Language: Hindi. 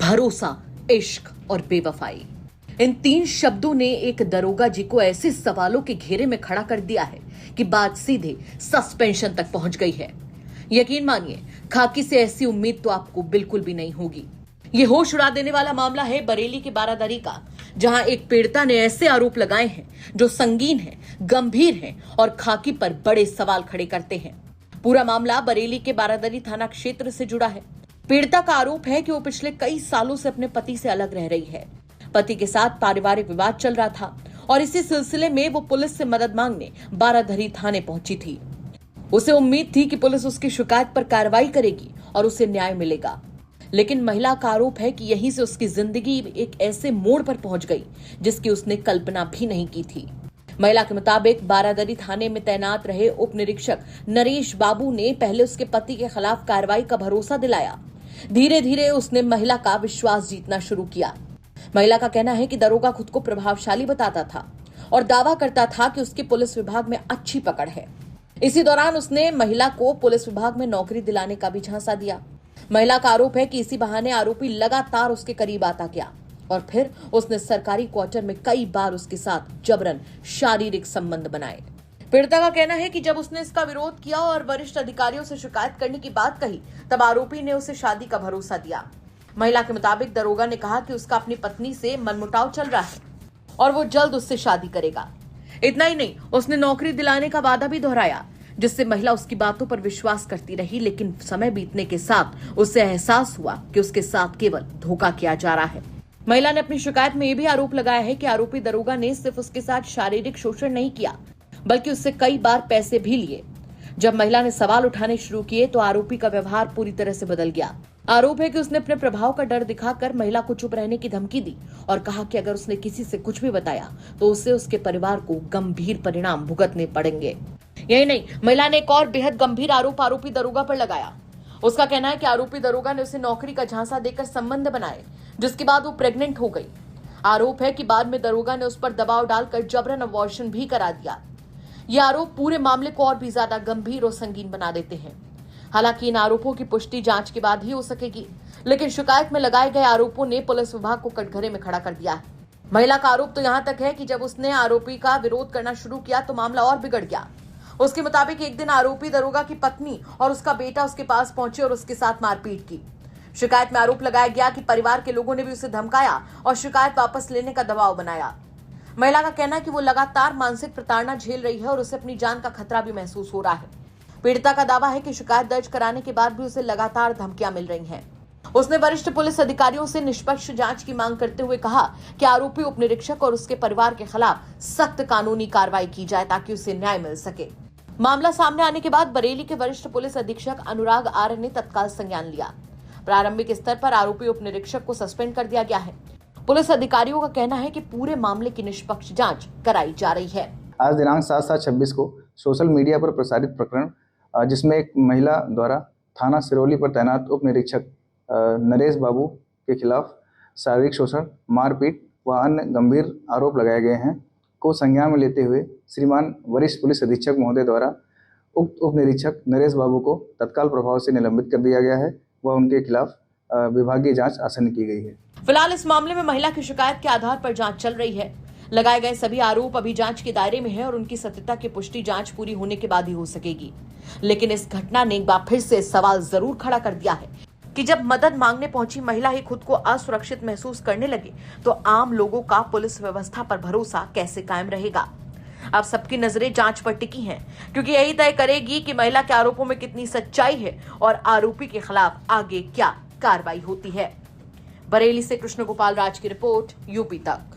भरोसा, इश्क और बेवफाई। इन 3 शब्दों ने एक दरोगा जी को ऐसे सवालों के घेरे में खड़ा कर दिया है कि बात सीधे सस्पेंशन तक पहुंच गई है। यकीन मानिए, खाकी से ऐसी उम्मीद तो आपको बिल्कुल भी नहीं होगी। ये होश उड़ा देने वाला मामला है बरेली के बारादरी का, जहां एक पीड़िता ने ऐसे आरोप लगाए हैं जो संगीन हैं, गंभीर हैं और खाकी पर बड़े सवाल खड़े करते हैं। पूरा मामला बरेली के बारादरी थाना क्षेत्र से जुड़ा है। पीड़िता का आरोप है कि वो पिछले कई सालों से अपने पति से अलग रह रही है। पति के साथ पारिवारिक विवाद चल रहा था और इसी सिलसिले में वो पुलिस से मदद मांगने बारादरी थाने पहुंची थी। उसे उम्मीद थी कि पुलिस उसकी शिकायत पर कार्रवाई करेगी और उसे न्याय मिलेगा। लेकिन महिला का आरोप है कि यहीं से उसकी जिंदगी एक ऐसे मोड़ पर पहुंच गई जिसकी उसने कल्पना भी नहीं की थी। महिला के मुताबिक बारादरी थाने में तैनात रहे उप निरीक्षक नरेश बाबू ने पहले उसके पति के खिलाफ कार्रवाई का भरोसा दिलाया। धीरे धीरे उसने महिला का विश्वास जीतना शुरू किया। महिला का कहना है कि दरोगा खुद को प्रभावशाली बताता था और दावा करता था कि उसके पुलिस विभाग में अच्छी पकड़ है। इसी दौरान उसने महिला को पुलिस विभाग में नौकरी दिलाने का भी झांसा दिया। महिला का आरोप है कि इसी बहाने आरोपी लगातार उसके करीब आता गया और फिर उसने सरकारी क्वार्टर में कई बार उसके साथ जबरन शारीरिक संबंध बनाए। पीड़िता का कहना है कि जब उसने इसका विरोध किया और वरिष्ठ अधिकारियों से शिकायत करने की बात कही, तब आरोपी ने उसे शादी का भरोसा दिया। महिला के मुताबिक दरोगा ने कहा कि उसका अपनी पत्नी से मनमुटाव चल रहा है और वो जल्द उससे शादी करेगा। इतना ही नहीं, उसने नौकरी दिलाने का वादा भी दोहराया, जिससे महिला उसकी बातों पर विश्वास करती रही। लेकिन समय बीतने के साथ उसे एहसास हुआ कि उसके साथ केवल धोखा किया जा रहा है। महिला ने अपनी शिकायत में यह भी आरोप लगाया है कि आरोपी दरोगा ने सिर्फ उसके साथ शारीरिक शोषण नहीं किया, बल्कि उससे कई बार पैसे भी लिए। जब महिला ने सवाल उठाने शुरू किए तो आरोपी का व्यवहार पूरी तरह से बदल गया। आरोप है कि उसने अपने प्रभाव का डर दिखाकर महिला को चुप रहने की धमकी दी और कहा कि अगर उसने किसी से कुछ भी बताया तो उससे उसके परिवार को गंभीर परिणाम भुगतने पड़ेंगे। यही नहीं, महिला ने एक और बेहद गंभीर आरोप आरोपी दरोगा पर लगाया। उसका कहना है कि आरोपी दरोगा ने उसे नौकरी का झांसा देकर संबंध बनाए, जिसके बाद वो प्रेग्नेंट हो गई। आरोप है कि बाद में दरोगा ने उस पर दबाव डालकर जबरन अबॉर्शन भी करा दिया। ये आरोप पूरे मामले को और भी ज्यादा गंभीर और संगीन बना देते हैं। हालांकि इन आरोपों की पुष्टि जांच के बाद ही हो सकेगी, लेकिन शिकायत में लगाए गए आरोपों ने पुलिस विभाग को कटघरे में खड़ा कर दिया है। महिला का आरोप तो यहाँ तक है कि जब उसने आरोपी का विरोध करना शुरू किया तो मामला और बिगड़ गया। उसके मुताबिक एक दिन आरोपी दरोगा की पत्नी और उसका बेटा उसके पास पहुंचे और उसके साथ मारपीट की। शिकायत में आरोप लगाया गया कि परिवार के लोगों ने भी उसे धमकाया और शिकायत वापस लेने का दबाव बनाया। महिला का कहना है कि वो लगातार मानसिक प्रताड़ना झेल रही है और उसे अपनी जान का खतरा भी महसूस हो रहा है। पीड़िता का दावा है कि शिकायत दर्ज कराने के बाद भी उसे लगातार धमकियां मिल रही हैं। उसने वरिष्ठ पुलिस अधिकारियों से निष्पक्ष जांच की मांग करते हुए कहा कि आरोपी उप निरीक्षक और उसके परिवार के खिलाफ सख्त कानूनी कार्रवाई की जाए ताकि उसे न्याय मिल सके। मामला सामने आने के बाद बरेली के वरिष्ठ पुलिस अधीक्षक अनुराग आर्य ने तत्काल संज्ञान लिया। प्रारंभिक स्तर पर आरोपी उप निरीक्षक को सस्पेंड कर दिया गया है। पुलिस अधिकारियों का कहना है कि पूरे मामले की निष्पक्ष जांच कराई जा रही है। आज दिनांक 7/7/26 को सोशल मीडिया पर प्रसारित प्रकरण, जिसमें एक महिला द्वारा थाना सिरौली पर तैनात उप निरीक्षक नरेश बाबू के खिलाफ शारीरिक शोषण, मारपीट व अन्य गंभीर आरोप लगाए गए हैं, को संज्ञान में लेते हुए श्रीमान वरिष्ठ पुलिस अधीक्षक महोदय द्वारा उक्त उप निरीक्षक नरेश बाबू को तत्काल प्रभाव से निलंबित कर दिया गया है व उनके खिलाफ विभागीय जांच आसन्न की गई है। फिलहाल इस मामले में महिला की शिकायत के आधार पर जांच चल रही है। लगाए गए सभी आरोप अभी जांच के दायरे में है और उनकी सत्यता की पुष्टि जांच पूरी होने के बाद ही हो सकेगी। लेकिन इस घटना ने एक बार फिर से सवाल जरूर खड़ा कर दिया है कि जब मदद मांगने पहुंची महिला ही खुद को असुरक्षित महसूस करने लगे तो आम लोगों का पुलिस व्यवस्था पर भरोसा कैसे कायम रहेगा। अब सबकी नजरें जांच पर टिकी हैं, क्योंकि यही तय करेगी कि महिला के आरोपों में कितनी सच्चाई है और आरोपी के खिलाफ आगे क्या कार्रवाई होती है। बरेली से कृष्ण गोपाल राज की रिपोर्ट, यूपी तक।